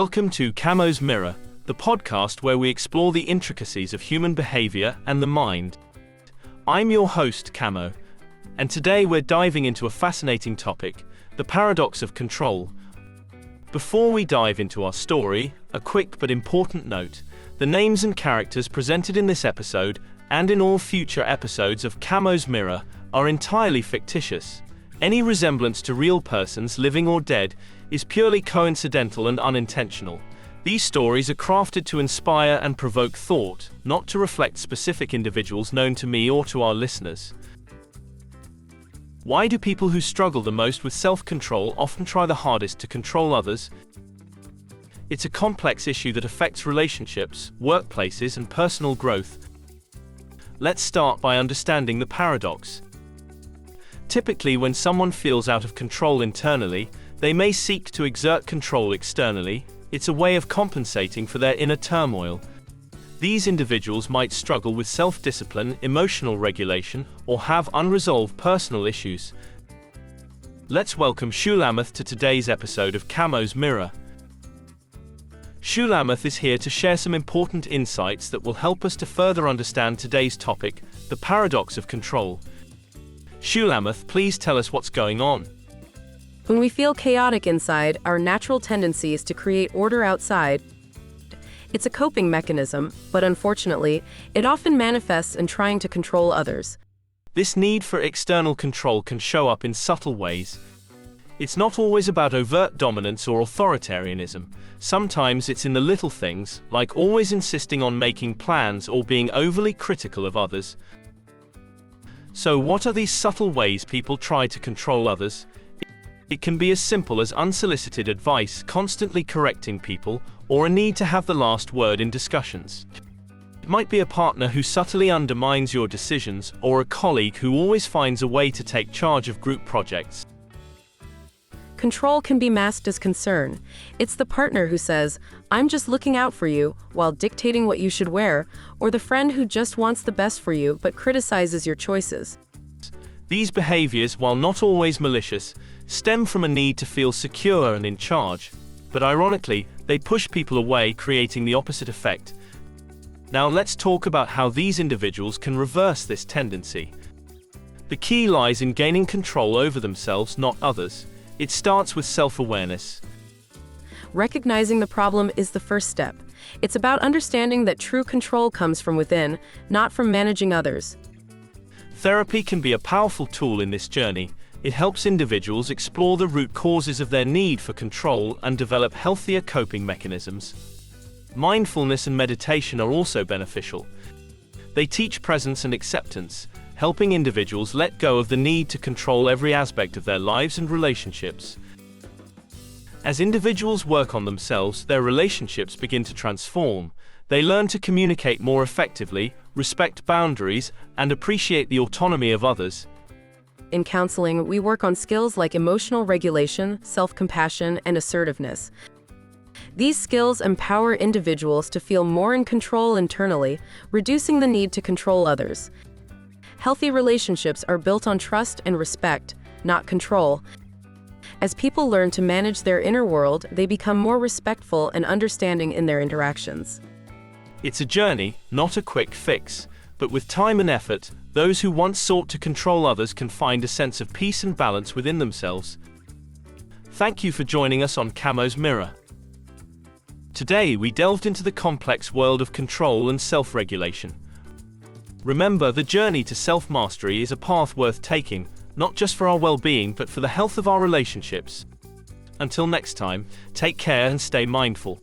Welcome to Camo's Mirror, the podcast where we explore the intricacies of human behavior and the mind. I'm your host, Camo, and today we're diving into a fascinating topic, the paradox of control. Before we dive into our story, a quick but important note. The names and characters presented in this episode, and in all future episodes of Camo's Mirror, are entirely fictitious. Any resemblance to real persons, living or dead, is purely coincidental and unintentional. These stories are crafted to inspire and provoke thought, not to reflect specific individuals known to me or to our listeners. Why do people who struggle the most with self-control often try the hardest to control others? It's a complex issue that affects relationships, workplaces, and personal growth. Let's start by understanding the paradox. Typically, when someone feels out of control internally, they may seek to exert control externally. It's a way of compensating for their inner turmoil. These individuals might struggle with self-discipline, emotional regulation, or have unresolved personal issues. Let's welcome Shulamith to today's episode of Camo's Mirror. Shulamith is here to share some important insights that will help us to further understand today's topic, the paradox of control. Shulamith, please tell us what's going on. When we feel chaotic inside, our natural tendency is to create order outside. It's a coping mechanism, but unfortunately, it often manifests in trying to control others. This need for external control can show up in subtle ways. It's not always about overt dominance or authoritarianism. Sometimes it's in the little things, like always insisting on making plans or being overly critical of others. So what are these subtle ways people try to control others? It can be as simple as unsolicited advice, constantly correcting people, or a need to have the last word in discussions. It might be a partner who subtly undermines your decisions, or a colleague who always finds a way to take charge of group projects. Control can be masked as concern. It's the partner who says, "I'm just looking out for you," while dictating what you should wear, or the friend who just wants the best for you but criticizes your choices. These behaviors, while not always malicious, stem from a need to feel secure and in charge. But ironically, they push people away, creating the opposite effect. Now let's talk about how these individuals can reverse this tendency. The key lies in gaining control over themselves, not others. It starts with self-awareness. Recognizing the problem is the first step. It's about understanding that true control comes from within, not from managing others. Therapy can be a powerful tool in this journey. It helps individuals explore the root causes of their need for control and develop healthier coping mechanisms. Mindfulness and meditation are also beneficial. They teach presence and acceptance, helping individuals let go of the need to control every aspect of their lives and relationships. As individuals work on themselves, their relationships begin to transform. They learn to communicate more effectively, respect boundaries, and appreciate the autonomy of others. In counseling, we work on skills like emotional regulation, self-compassion, and assertiveness. These skills empower individuals to feel more in control internally, reducing the need to control others. Healthy relationships are built on trust and respect, not control. As people learn to manage their inner world, they become more respectful and understanding in their interactions. It's a journey, not a quick fix, but with time and effort, those who once sought to control others can find a sense of peace and balance within themselves. Thank you for joining us on Camo's Mirror. Today we delved into the complex world of control and self-regulation. Remember, the journey to self-mastery is a path worth taking, not just for our well-being but for the health of our relationships. Until next time, take care and stay mindful.